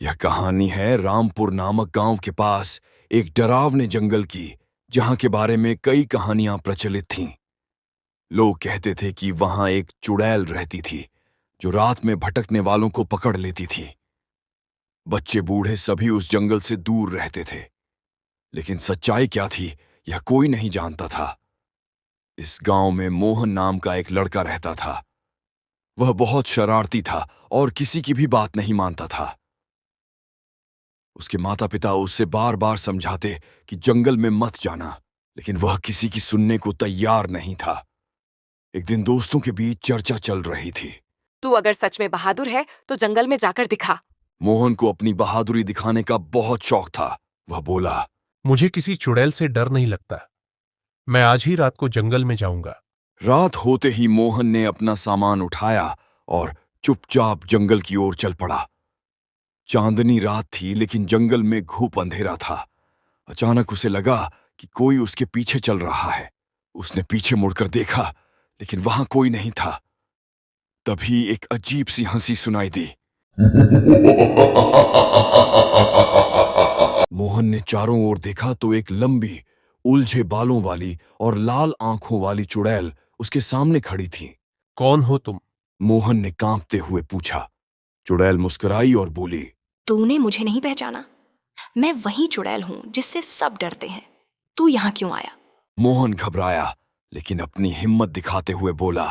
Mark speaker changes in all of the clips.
Speaker 1: यह कहानी है रामपुर नामक गांव के पास एक डरावने जंगल की, जहां के बारे में कई कहानियां प्रचलित थीं। लोग कहते थे कि वहां एक चुड़ैल रहती थी जो रात में भटकने वालों को पकड़ लेती थी। बच्चे बूढ़े सभी उस जंगल से दूर रहते थे, लेकिन सच्चाई क्या थी यह कोई नहीं जानता था। इस गांव में मोहन नाम का एक लड़का रहता था। वह बहुत शरारती था और किसी की भी बात नहीं मानता था। उसके माता पिता उससे बार बार समझाते कि जंगल में मत जाना, लेकिन वह किसी की सुनने को तैयार नहीं था। एक दिन दोस्तों के बीच चर्चा चल रही थी।
Speaker 2: तू अगर सच में बहादुर है तो जंगल में जाकर दिखा।
Speaker 1: मोहन को अपनी बहादुरी दिखाने का बहुत शौक था। वह बोला,
Speaker 3: मुझे किसी चुड़ैल से डर नहीं लगता। मैं आज ही रात को जंगल में जाऊंगा।
Speaker 1: रात होते ही मोहन ने अपना सामान उठाया और चुपचाप जंगल की ओर चल पड़ा। चांदनी रात थी, लेकिन जंगल में घुप अंधेरा था। अचानक उसे लगा कि कोई उसके पीछे चल रहा है। उसने पीछे मुड़कर देखा, लेकिन वहां कोई नहीं था। तभी एक अजीब सी हंसी सुनाई दी। मोहन ने चारों ओर देखा तो एक लंबी, उलझे बालों वाली और लाल आंखों वाली चुड़ैल उसके सामने खड़ी थी।
Speaker 3: कौन हो तुम?
Speaker 1: मोहन ने कांपते हुए पूछा। चुड़ैल मुस्कुराई और बोली,
Speaker 4: तूने मुझे नहीं पहचाना? मैं वही चुड़ैल हूं जिससे सब डरते हैं। तू यहाँ क्यों आया?
Speaker 1: मोहन घबराया, लेकिन अपनी हिम्मत दिखाते हुए बोला,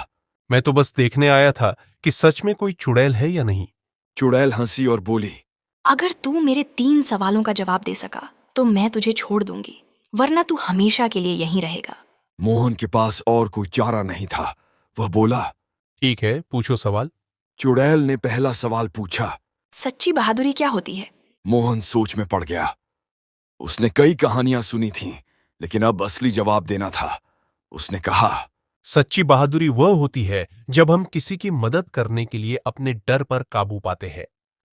Speaker 3: मैं तो बस देखने आया था कि सच में कोई चुड़ैल है या नहीं।
Speaker 1: चुड़ैल हंसी और बोली,
Speaker 4: अगर तू मेरे 3 सवालों का जवाब दे सका तो मैं तुझे छोड़ दूंगी, वरना तू हमेशा के लिए यहीं रहेगा।
Speaker 1: मोहन के पास और कोई चारा नहीं था। वह बोला,
Speaker 3: ठीक है, पूछो सवाल।
Speaker 1: चुड़ैल ने पहला सवाल पूछा।
Speaker 4: सच्ची बहादुरी क्या होती है?
Speaker 1: मोहन सोच में पड़ गया। उसने कई कहानियां सुनी थीं, लेकिन अब असली जवाब देना था। उसने कहा,
Speaker 3: सच्ची बहादुरी वह होती है जब हम किसी की मदद करने के लिए अपने डर पर काबू पाते हैं।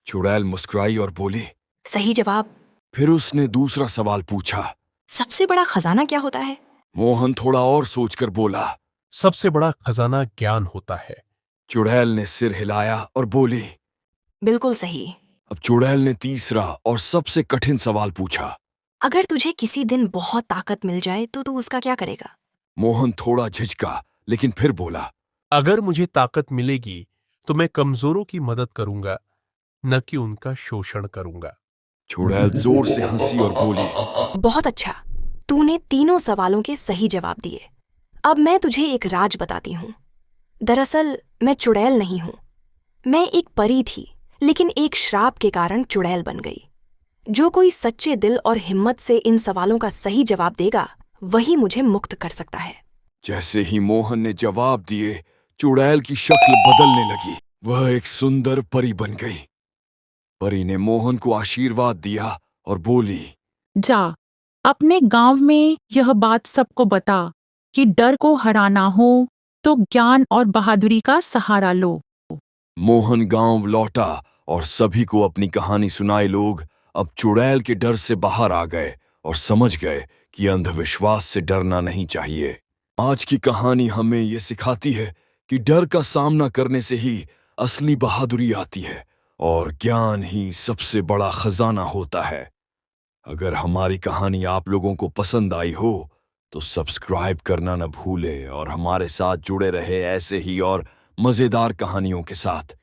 Speaker 1: चुड़ैल मुस्कुराई और बोली।
Speaker 4: सही जवाब।
Speaker 1: फिर उसने दूसरा सवाल पूछा।
Speaker 4: सबसे बड़ा खजाना क्या होता है?
Speaker 1: मोहन थोड़ा और सोचकर बोला।
Speaker 3: सबसे बड़ा खजाना ज्ञान होता है।
Speaker 1: चुड़ैल ने सिर हिलाया और बोली।
Speaker 4: बिल्कुल सही।
Speaker 1: अब चुड़ैल ने तीसरा और सबसे कठिन सवाल पूछा।
Speaker 4: अगर तुझे किसी दिन बहुत ताकत मिल जाए तो तू उसका क्या करेगा?
Speaker 1: मोहन थोड़ा झिझका, लेकिन फिर बोला,
Speaker 3: अगर मुझे ताकत मिलेगी तो मैं कमजोरों की मदद करूंगा, न कि उनका शोषण करूंगा।
Speaker 1: चुड़ैल जोर से हंसी और बोली,
Speaker 4: बहुत अच्छा, तूने तीनों सवालों के सही जवाब दिए। अब मैं तुझे एक राज बताती हूँ। दरअसल मैं चुड़ैल नहीं हूँ। मैं एक परी थी, लेकिन एक श्राप के कारण चुड़ैल बन गई। जो कोई सच्चे दिल और हिम्मत से इन सवालों का सही जवाब देगा, वही मुझे मुक्त कर सकता है।
Speaker 1: जैसे ही मोहन ने जवाब दिए, चुड़ैल की शक्ल बदलने लगी। वह एक सुंदर परी बन गई। परी ने मोहन को आशीर्वाद दिया और बोली,
Speaker 5: जा अपने गांव में यह बात सबको बता कि डर को हराना हो तो ज्ञान और बहादुरी का सहारा लो।
Speaker 1: मोहन गांव लौटा और सभी को अपनी कहानी सुनाए। लोग अब चुड़ैल के डर से बाहर आ गए और समझ गए कि अंधविश्वास से डरना नहीं चाहिए। आज की कहानी हमें ये सिखाती है कि डर का सामना करने से ही असली बहादुरी आती है और ज्ञान ही सबसे बड़ा खजाना होता है। अगर हमारी कहानी आप लोगों को पसंद आई हो तो सब्सक्राइब करना न भूले और हमारे साथ जुड़े रहे ऐसे ही और मजेदार कहानियों के साथ।